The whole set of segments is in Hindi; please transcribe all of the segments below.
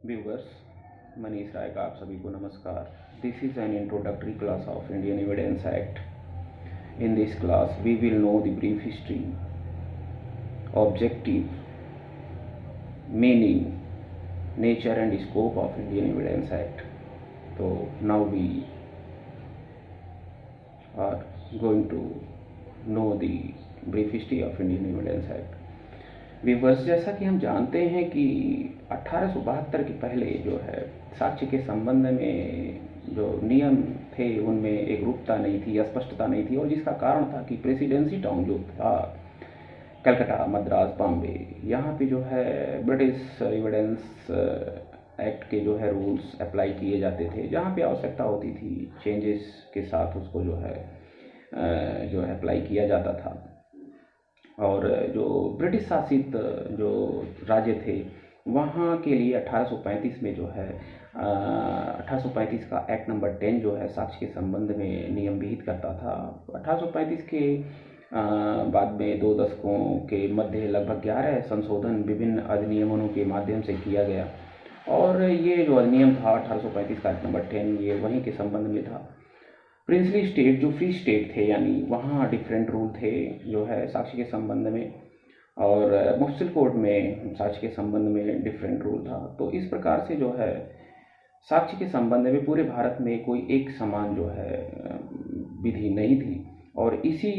व्यूवर्स, मनीष राय का आप सभी को नमस्कार। This is an introductory class of Indian evidence act. In this class we will know the brief history, objective, meaning, nature and scope of Indian Evidence Act. So now we are going to know the brief history of Indian Evidence Act. Weavers, जैसा कि हम जानते हैं कि 1872 के पहले जो है साक्ष्य के संबंध में जो नियम थे उनमें एक रूपता नहीं थी, अस्पष्टता नहीं थी, और जिसका कारण था कि प्रेसिडेंसी टाउन जो था कलकत्ता, मद्रास, बॉम्बे, यहाँ पे जो है ब्रिटिश एविडेंस एक्ट के जो है रूल्स अप्लाई किए जाते थे। जहाँ पे आवश्यकता होती थी चेंजेस के साथ उसको जो है अप्लाई किया जाता था। और जो ब्रिटिश शासित जो राज्य थे वहाँ के लिए 1835 में जो है 1835 का एक्ट नंबर 10 जो है साक्ष्य के संबंध में नियम विहित करता था। 1835 के बाद में 2 दशकों के मध्य लगभग 11 संशोधन विभिन्न अधिनियमों के माध्यम से किया गया, और ये जो अधिनियम था 1835 का एक्ट नंबर 10 ये वहीं के संबंध में था। प्रिंसली स्टेट जो फ्री स्टेट थे, यानी वहाँ डिफरेंट रूल थे जो है साक्ष्य के संबंध में, और मुफ्सिल कोर्ट में साक्ष्य के संबंध में डिफरेंट रूल था। तो इस प्रकार से जो है साक्ष्य के संबंध में पूरे भारत में कोई एक समान जो है विधि नहीं थी, और इसी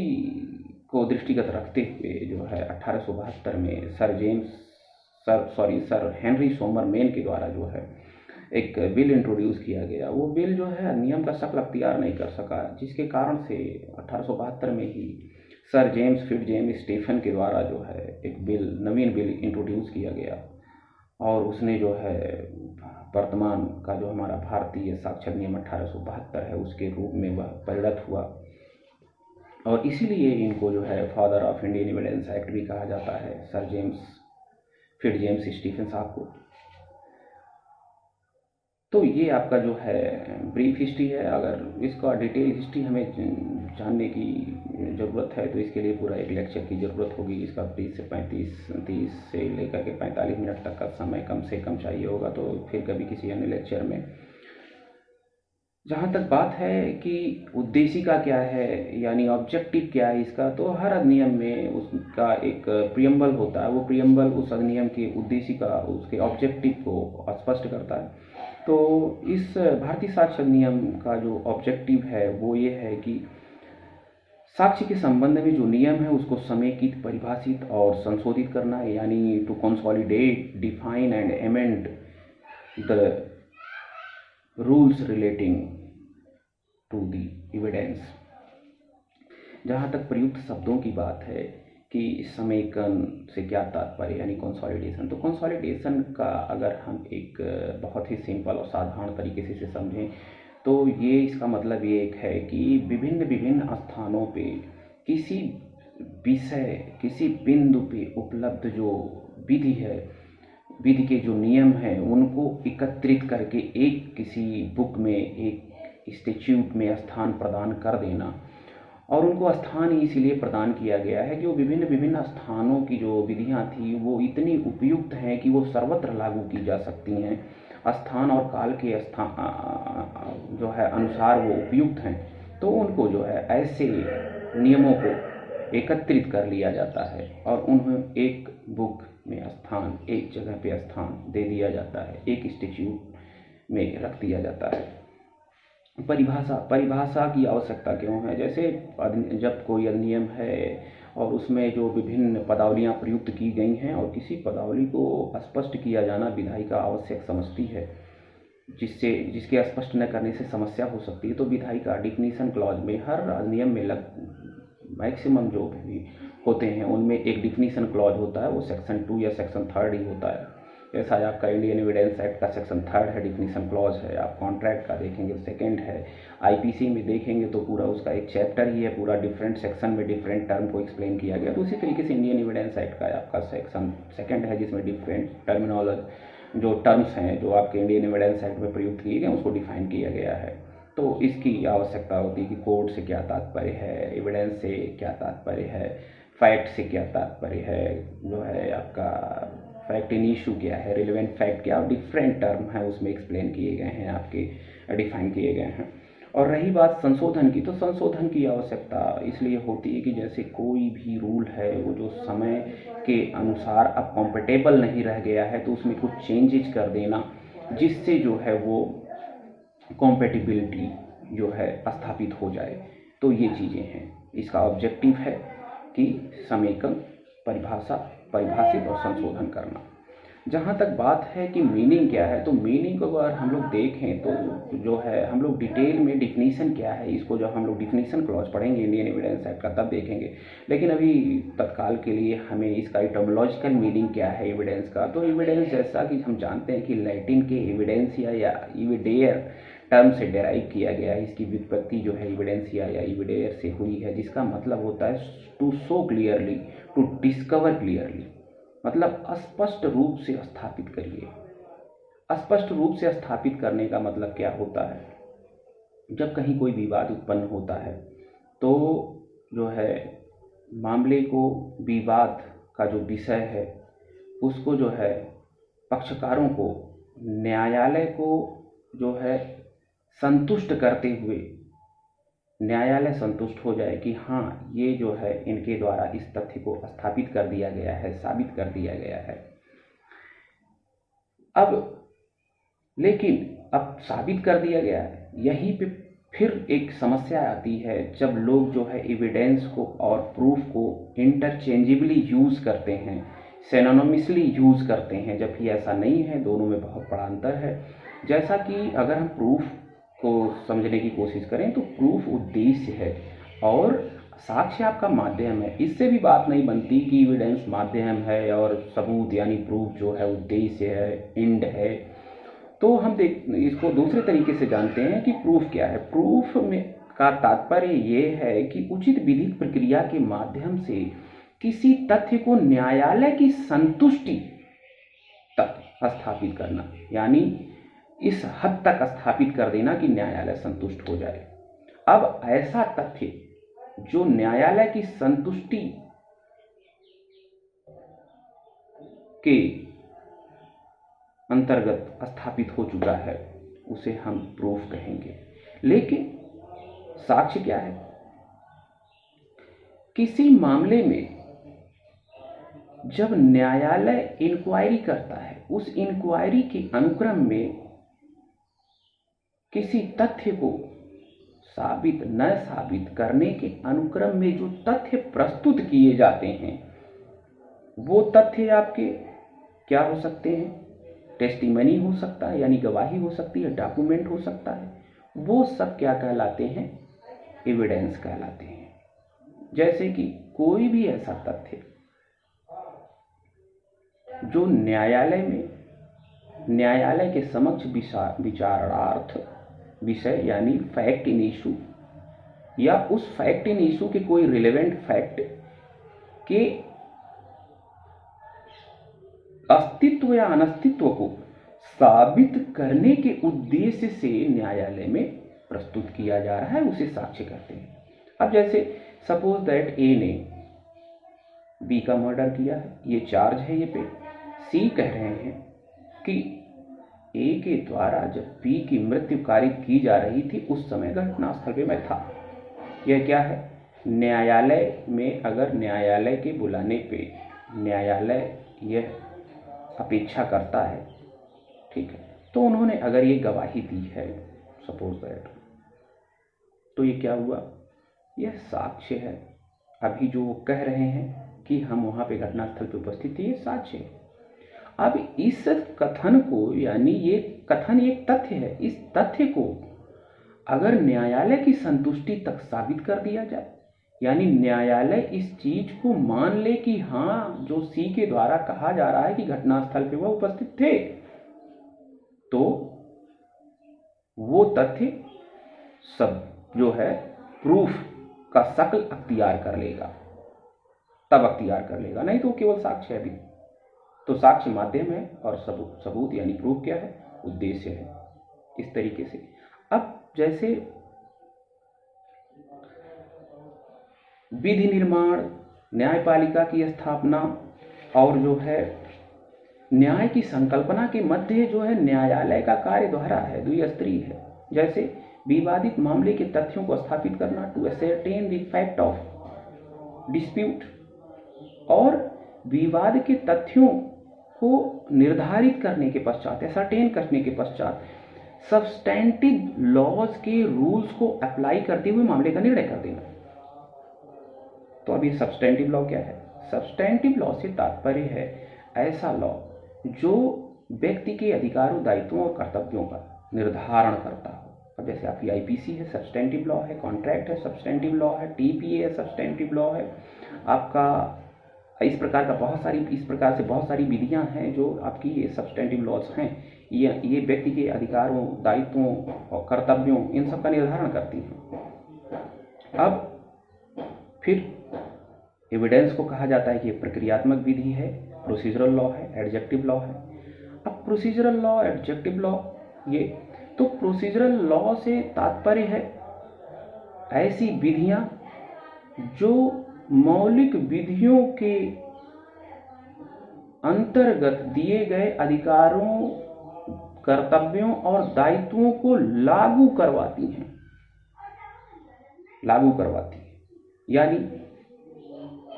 को दृष्टिगत रखते हुए जो है 1872 में सर हेनरी सोमर मेन के द्वारा जो है एक बिल इंट्रोड्यूस किया गया। वो बिल जो है नियम का शक्ल अख्तियार नहीं कर सका, जिसके कारण से 1872 में ही सर जेम्स फिट्जजेम्स स्टीफन के द्वारा जो है एक बिल, नवीन बिल इंट्रोड्यूस किया गया, और उसने जो है वर्तमान का जो हमारा भारतीय साक्ष्य अधिनियम 1872 है उसके रूप में वह परिणत हुआ, और इसीलिए इनको जो है father of Indian evidence act भी कहा जाता है, सर जेम्स फिट्जजेम्स स्टीफन साहब को। तो ये आपका जो है ब्रीफ हिस्ट्री है। अगर इसका डिटेल हिस्ट्री हमें जानने की ज़रूरत है तो इसके लिए पूरा एक लेक्चर की ज़रूरत होगी। इसका 30 से लेकर के 45 मिनट तक का समय कम से कम चाहिए होगा, तो फिर कभी किसी अन्य लेक्चर में। जहाँ तक बात है कि उद्देशिका क्या है, यानी ऑब्जेक्टिव क्या है इसका, तो हर अधिनियम में उसका एक प्रियम्बल होता है। वो प्रियम्बल उस अधिनियम की उद्देशिका, उसके ऑब्जेक्टिव को स्पष्ट करता है। तो इस भारतीय साक्ष्य अधिनियम का जो ऑब्जेक्टिव है वो ये है कि साक्ष्य के संबंध में जो नियम है उसको समेकित, परिभाषित और संशोधित करना है, यानी to consolidate, define and amend the rules relating to the evidence. जहाँ तक प्रयुक्त शब्दों की बात है कि समेकन से क्या तात्पर्य, यानी कंसोलिडेशन। तो कंसोलिडेशन का अगर हम एक बहुत ही सिंपल और साधारण तरीके से समझें तो ये इसका मतलब ये एक है कि विभिन्न स्थानों पे किसी विषय, किसी बिंदु पे उपलब्ध जो विधि है, विधि के जो नियम हैं उनको एकत्रित करके एक किसी बुक में, एक इंस्टीट्यूट में स्थान प्रदान कर देना। और उनको स्थान इसलिए प्रदान किया गया है कि वो विभिन्न स्थानों की जो विधियां थी वो इतनी उपयुक्त हैं कि वो सर्वत्र लागू की जा सकती हैं। स्थान और काल के जो है अनुसार वो उपयुक्त हैं, तो उनको जो है ऐसे नियमों को एकत्रित कर लिया जाता है और उन्हें एक बुक में स्थान, एक जगह पे स्थान दे दिया जाता है, एक इंस्टीट्यूट में रख दिया जाता है। परिभाषा की आवश्यकता क्यों है? जैसे जब कोई अधिनियम है और उसमें जो विभिन्न पदावलियां प्रयुक्त की गई हैं और किसी पदावली को स्पष्ट किया जाना विधायिका आवश्यक समझती है, जिसके स्पष्ट न करने से समस्या हो सकती है, तो विधायिका डिफिनीशन क्लॉज में हर अधिनियम में मैक्सिमम जो भी होते हैं उनमें एक डिफिनीशन क्लॉज होता है। वो सेक्शन 2 या सेक्शन 3 ही होता है। जैसा आपका इंडियन एविडेंस एक्ट का सेक्शन 3 है, डिफिनीशन क्लॉज है। आप कॉन्ट्रैक्ट का देखेंगे 2nd है। आईपीसी में देखेंगे तो पूरा उसका एक चैप्टर ही है, पूरा डिफरेंट सेक्शन में डिफरेंट टर्म को एक्सप्लेन किया गया। तो उसी तरीके से इंडियन एविडेंस एक्ट का आपका सेक्शन 2nd है, जिसमें डिफरेंट टर्मिनोलॉजी, जो टर्म्स हैं जो आपके इंडियन एविडेंस एक्ट में प्रयुक्त किए गए उसको डिफाइन किया गया है। तो इसकी आवश्यकता होती है कि कोर्ट से क्या तात्पर्य है, एविडेंस से क्या तात्पर्य है, फैक्ट से क्या तात्पर्य है, जो है आपका फैक्ट इन इशू क्या है, रिलेवेंट फैक्ट क्या, और डिफरेंट टर्म है उसमें एक्सप्लेन किए गए हैं, आपके डिफाइन किए गए हैं। और रही बात संशोधन की, तो संशोधन की आवश्यकता इसलिए होती है कि जैसे कोई भी रूल है वो जो समय के अनुसार अब कॉम्पेटेबल नहीं रह गया है तो उसमें कुछ चेंजेज कर देना, जिससे जो है वो कॉम्पेटिबिलिटी जो है स्थापित हो जाए। तो ये चीज़ें हैं, इसका ऑब्जेक्टिव है कि समेकन, परिभाषित और संशोधन करना। जहाँ तक बात है कि मीनिंग क्या है, तो मीनिंग को अगर हम लोग देखें तो जो है हम लोग डिटेल में डिफिनीशन क्या है, इसको जब हम लोग डिफिनीशन क्लॉज पढ़ेंगे इंडियन एविडेंस एक्ट का तब देखेंगे। लेकिन अभी तत्काल के लिए हमें इसका इटोमोलॉजिकल मीनिंग क्या है एविडेंस का। तो एविडेंस जैसा कि हम जानते हैं कि लैटिन के एविडेंसिया या इविडेयर टर्म से डेराइव किया गया है। इसकी व्युत्पत्ति जो है एविडेंसिया या इविडेयर से हुई है, जिसका मतलब होता है to show clearly, to discover clearly, मतलब स्पष्ट रूप से स्थापित करिए। स्पष्ट रूप से स्थापित करने का मतलब क्या होता है, जब कहीं कोई विवाद उत्पन्न होता है तो जो है मामले को, विवाद का जो विषय है उसको जो है पक्षकारों को, न्यायालय को जो है संतुष्ट करते हुए न्यायालय संतुष्ट हो जाए कि हाँ ये जो है इनके द्वारा इस तथ्य को स्थापित कर दिया गया है, साबित कर दिया गया है। अब लेकिन अब साबित कर दिया गया है, यहीं पे फिर एक समस्या आती है जब लोग जो है एविडेंस को और प्रूफ को इंटरचेंजेबली यूज़ करते हैं, सिनोनिमसली यूज़ करते हैं, जबकि ऐसा नहीं है, दोनों में बहुत बड़ा अंतर है। जैसा कि अगर हम प्रूफ को समझने की कोशिश करें तो प्रूफ उद्देश्य है और साक्ष्य आपका माध्यम है। इससे भी बात नहीं बनती कि एविडेंस माध्यम है और सबूत यानी प्रूफ जो है उद्देश्य है, एंड है। तो हम इसको दूसरे तरीके से जानते हैं कि प्रूफ क्या है। प्रूफ में का तात्पर्य ये है कि उचित विधिक प्रक्रिया के माध्यम से किसी तथ्य को न्यायालय की संतुष्टि तक स्थापित करना, यानी इस हद तक स्थापित कर देना कि न्यायालय संतुष्ट हो जाए। अब ऐसा तथ्य जो न्यायालय की संतुष्टि के अंतर्गत स्थापित हो चुका है उसे हम प्रूफ कहेंगे। लेकिन साक्ष्य क्या है? किसी मामले में जब न्यायालय इंक्वायरी करता है, उस इंक्वायरी के अनुक्रम में किसी तथ्य को साबित न साबित करने के अनुक्रम में जो तथ्य प्रस्तुत किए जाते हैं वो तथ्य आपके क्या हो सकते हैं? टेस्टिमनी हो सकता है, यानी गवाही हो सकती है, डॉक्यूमेंट हो सकता है। वो सब क्या कहलाते हैं? एविडेंस कहलाते हैं। जैसे कि कोई भी ऐसा तथ्य जो न्यायालय के समक्ष विचारार्थ विषय यानी फैक्ट इन इशू, या उस फैक्ट इन इशू के कोई रिलेवेंट फैक्ट के अस्तित्व या अनस्तित्व को साबित करने के उद्देश्य से न्यायालय में प्रस्तुत किया जा रहा है, उसे साक्ष्य कहते हैं। अब जैसे सपोज दैट ए ने बी का मर्डर किया है, ये चार्ज है ये पे। सी कह रहे हैं कि ए के द्वारा जब बी की मृत्यु कारित की जा रही थी उस समय घटनास्थल पे मैं था। यह क्या है? न्यायालय में अगर न्यायालय के बुलाने पे न्यायालय यह अपेक्षा करता है, ठीक है, तो उन्होंने अगर ये गवाही दी है सपोज दैट, तो ये क्या हुआ? यह साक्ष्य है। अभी जो वो कह रहे हैं कि हम वहाँ पे घटनास्थल पे उपस्थित थे, ये साक्ष्य है। अब इस कथन को, यानी ये कथन एक तथ्य है, इस तथ्य को अगर न्यायालय की संतुष्टि तक साबित कर दिया जाए, यानी न्यायालय इस चीज को मान ले कि हाँ जो सी के द्वारा कहा जा रहा है कि घटनास्थल पे वह उपस्थित थे, तो वो तथ्य सब जो है प्रूफ का शक्ल अख्तियार कर लेगा, तब अख्तियार कर लेगा, नहीं तो केवल साक्ष्य है अभी। तो साक्ष्य माध्यम है और सबूत यानी प्रूफ क्या है? उद्देश्य है। इस तरीके से अब जैसे विधि निर्माण, न्यायपालिका की स्थापना और जो है न्याय की संकल्पना के मध्य जो है न्यायालय का कार्य दोहरा है, द्विस्तरीय है। जैसे विवादित मामले के तथ्यों को स्थापित करना, to ascertain the fact of dispute, और विवाद के तथ्यों को निर्धारित करने के पश्चात, असरटेन करने के पश्चात सब्सटेंटिव लॉज के रूल्स को अप्लाई करते हुए मामले का निर्णय कर देना। तो अब ये सब्सटेंटिव लॉ क्या है? सब्सटेंटिव लॉ से तात्पर्य है ऐसा लॉ जो व्यक्ति के अधिकारों, दायित्वों और कर्तव्यों का निर्धारण करता हो। अब जैसे आपकी आईपीसी है, सब्सटेंटिव लॉ है, कॉन्ट्रैक्ट है, सब्सटेंटिव लॉ है, टीपीए है, सब्सटेंटिव लॉ है। आपका इस प्रकार से बहुत सारी विधियां हैं जो आपकी ये सब्सटेंटिव लॉज हैं। ये व्यक्ति के अधिकारों, दायित्वों और कर्तव्यों, इन सब का निर्धारण करती हैं। अब फिर एविडेंस को कहा जाता है कि प्रक्रियात्मक विधि है, प्रोसीजरल लॉ है, एडजेक्टिव लॉ है। अब प्रोसीजरल लॉ, एडजेक्टिव लॉ, ये तो प्रोसीजरल लॉ से तात्पर्य है ऐसी विधियां जो मौलिक विधियों के अंतर्गत दिए गए अधिकारों, कर्तव्यों और दायित्वों को लागू करवाती हैं। यानी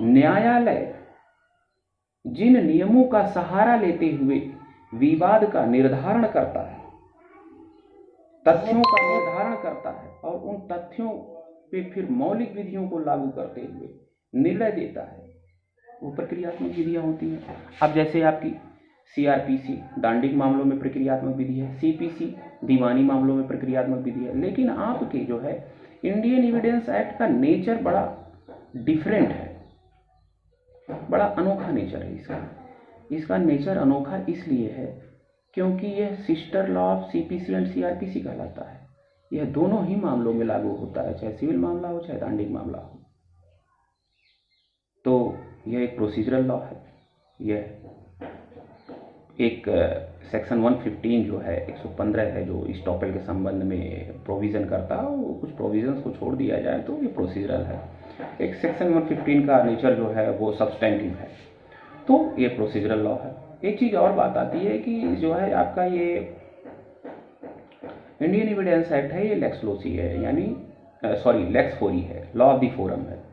न्यायालय जिन नियमों का सहारा लेते हुए विवाद का निर्धारण करता है, तथ्यों का निर्धारण करता है और उन तथ्यों पे फिर मौलिक विधियों को लागू करते हुए निर्णय देता है, वो प्रक्रियात्मक विधियां होती हैं। अब जैसे आपकी सीआरपीसी दांडिक मामलों में प्रक्रियात्मक विधि है, सीपीसी दीवानी मामलों में प्रक्रियात्मक विधि है। लेकिन आपके जो है इंडियन एविडेंस एक्ट का नेचर बड़ा डिफरेंट है, बड़ा अनोखा नेचर है इसका नेचर अनोखा इसलिए है क्योंकि यह sister law of CPC and CrPC कहलाता है। यह दोनों ही मामलों में लागू होता है, चाहे सिविल मामला हो चाहे दांडिक मामला हो। तो यह एक प्रोसीजरल लॉ है। यह एक सेक्शन 115 जो है 115 है जो स्टॉपेल के संबंध में प्रोविज़न करता है, वो कुछ प्रोविजंस को छोड़ दिया जाए तो ये प्रोसीजरल है। एक सेक्शन 115 का नेचर जो है वो सब्सटेंटिव है, तो ये प्रोसीजरल लॉ है। एक चीज़ और बात आती है कि जो है आपका ये इंडियन एविडेंस एक्ट है, ये लेक्स लोसी है, यानी लेक्स फोरी है, लॉ ऑफ द फोरम है।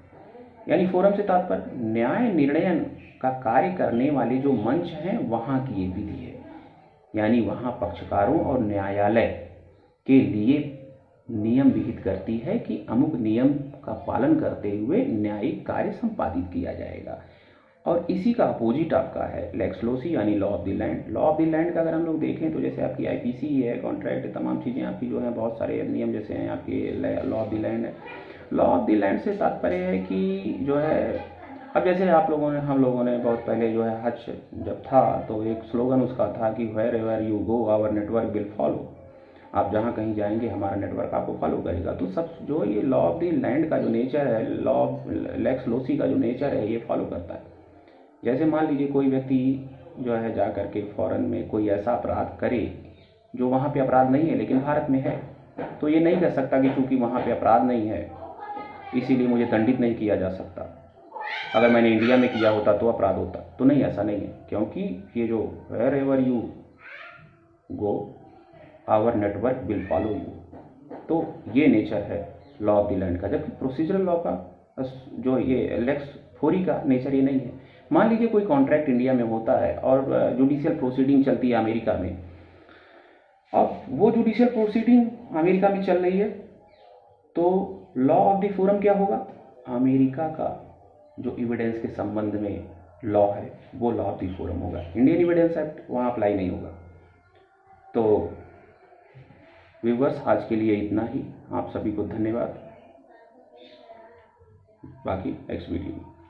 यानी फोरम से तात्पर्य न्याय निर्णयन का कार्य करने वाले जो मंच हैं वहाँ की ये विधि है। यानी वहाँ पक्षकारों और न्यायालय के लिए नियम विहित करती है कि अमुक नियम का पालन करते हुए न्यायिक कार्य संपादित किया जाएगा। और इसी का अपोजिट आपका है लेक्स लोसी यानी law of the land. Law of the land का अगर हम लोग देखें तो जैसे आपकी आईपीसी है, कॉन्ट्रैक्ट, तमाम चीज़ें आपकी जो हैं, बहुत सारे नियम जैसे हैं आपके लॉ ऑफ द लैंड है। लॉ ऑफ द लैंड से तात्पर्य है कि जो है अब जैसे हम लोगों ने बहुत पहले जो है हज जब था तो एक स्लोगन उसका था कि wherever you go our network will follow. आप जहाँ कहीं जाएंगे हमारा नेटवर्क आपको फॉलो करेगा। तो सब जो ये लॉ ऑफ द लैंड का जो नेचर है, लॉ ऑफ लेक्स लोसी का जो नेचर है, ये फॉलो करता है। जैसे मान लीजिए कोई व्यक्ति जो है जा करके फॉरेन में कोई ऐसा अपराध करे जो वहाँ पे अपराध नहीं है लेकिन भारत में है, तो ये नहीं कह सकता कि चूंकि वहाँ पे अपराध नहीं है इसीलिए मुझे दंडित नहीं किया जा सकता, अगर मैंने इंडिया में किया होता तो अपराध होता। तो नहीं, ऐसा नहीं है, क्योंकि ये जो wherever you go our network will follow you, तो ये नेचर है लॉ ऑफ द लैंड का। जबकि प्रोसीजरल लॉ का जो ये लेक्स फोरी का नेचर ये नहीं है। मान लीजिए कोई कॉन्ट्रैक्ट इंडिया में होता है और जुडिशियल प्रोसीडिंग चलती है अमेरिका में, अब वो जुडिशियल प्रोसीडिंग अमेरिका में चल रही है तो लॉ ऑफ द फोरम क्या होगा? अमेरिका का जो एविडेंस के संबंध में लॉ है वो लॉ ऑफ द फोरम होगा। इंडियन एविडेंस एक्ट वहाँ अप्लाई नहीं होगा। तो व्यूअर्स, आज के लिए इतना ही। आप सभी को धन्यवाद। बाकी नेक्स्ट वीडियो में